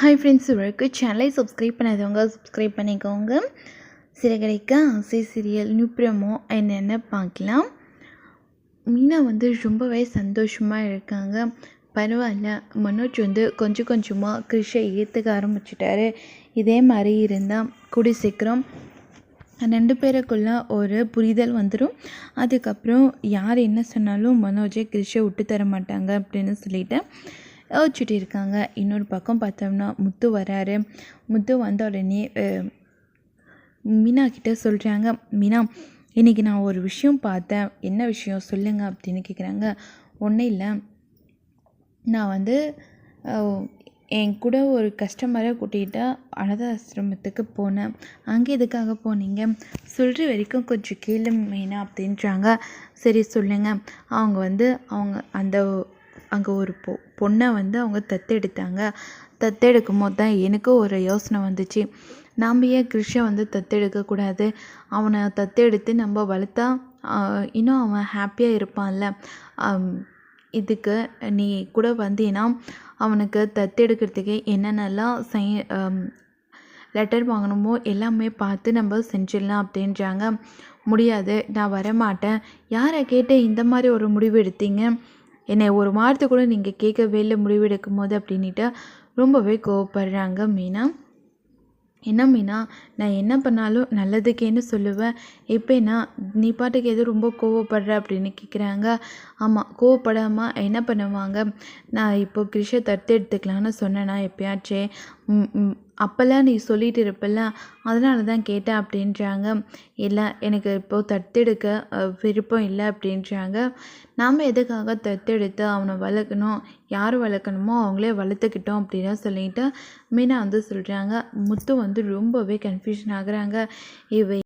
Hi friends, வரைக்கும் சேனலை subscribe பண்ணாதவங்க சப்ஸ்கிரைப் பண்ணிக்கோங்க. சிறகடிக்க ஆசை சீரியல் நியூ ப்ரோமோ என்னென்ன பார்க்கலாம். மீனா ரொம்பவே சந்தோஷமாக இருக்காங்க. பரவாயில்ல, மனோஜ் கொஞ்சம் கொஞ்சமாக கிருஷை ஏற்றுக்க ஆரம்பிச்சிட்டாரு. இதே மாதிரி இருந்தால் கூடி சீக்கிரம் 2 பேருக்குள்ள ஒரு புரிதல் வந்துடும். அதுக்கப்புறம் யார் என்ன சொன்னாலும் மனோஜை கிருஷை விட்டு தர மாட்டாங்க அப்படின்னு சொல்லிட்டு யோசிச்சுட்டு இருக்காங்க. இன்னொரு பக்கம் பார்த்தோம்னா முத்து வராரு. முத்து வந்த உடனே மீனா கிட்ட சொல்கிறாங்க, மீனா இன்றைக்கி நான் ஒரு விஷயம் பார்த்தேன், என்ன விஷயம் சொல்லுங்க அப்படின்னு கேட்குறாங்க. ஒன்றும் இல்லை, நான் என் கூட ஒரு கஸ்டமரை கூட்டிகிட்டு அனாதை ஆசிரமத்துக்கு போனேன். அங்கே எதுக்காக போனீங்க? சொல்கிற வரைக்கும் கொஞ்சம் கேளு மீனா அப்படின்றாங்க. சரி சொல்லுங்கள். அவங்க அங்கே ஒரு பொண்ணை அவங்க தத்தெடுத்தாங்க. தத்தெடுக்கும் போது தான் எனக்கும் ஒரு யோசனை வந்துச்சு. நாம் ஏன் கிருஷை தத்தெடுக்கக்கூடாது? அவனை தத்தெடுத்து நம்ம வளர்த்தா இன்னும் அவன் ஹாப்பியாக இருப்பான்ல. இதுக்கு நீ கூட வந்தீன்னா அவனுக்கு தத்தெடுக்கிறதுக்கு என்னென்னலாம் லெட்டர் வாங்கணுமோ எல்லாமே பார்த்து நம்ம செஞ்சிடலாம் அப்படின்றாங்க. முடியாது, நான் வரமாட்டேன். யாரை கேட்டு இந்த மாதிரி ஒரு முடிவு எடுத்தீங்க? என்னை ஒரு வார்த்தை கூட நீங்கள் கேட்கவே இல்லை முடிவு எடுக்கும் போது அப்படின்ட்டு ரொம்பவே கோவப்படுறாங்க மீனா. என்ன மீனா, நான் என்ன பண்ணாலும் நல்லதுக்கேன்னு சொல்லுவேன். எப்போனா நீ பாட்டுக்கு எதுவும் ரொம்ப கோவப்படுற அப்படின்னு கேட்குறாங்க. ஆமாம், கோவப்படாமல் என்ன பண்ணுவாங்க? நான் இப்போ கிருஷை தத்தெடுத்துக்கலான்னு சொன்னேன்னா எப்பயாச்சே அப்போல்லாம் நீ சொல்லிட்டு இருப்பல்ல, அதனால தான் கேட்டேன் அப்படின்றாங்க. இல்லை, எனக்கு இப்போது தத்தெடுக்க விருப்பம் இல்லை அப்படின்றாங்க. நாம் எதுக்காக தத்தெடுத்து அவனை வளர்க்கணும்? யார் வளர்க்கணுமோ அவங்களே வளர்த்துக்கிட்டோம் அப்படின்னு சொல்லிட்டு மீனா சொல்கிறாங்க. முத்து ரொம்பவே கன்ஃபியூஷன் ஆகுறாங்க. இவ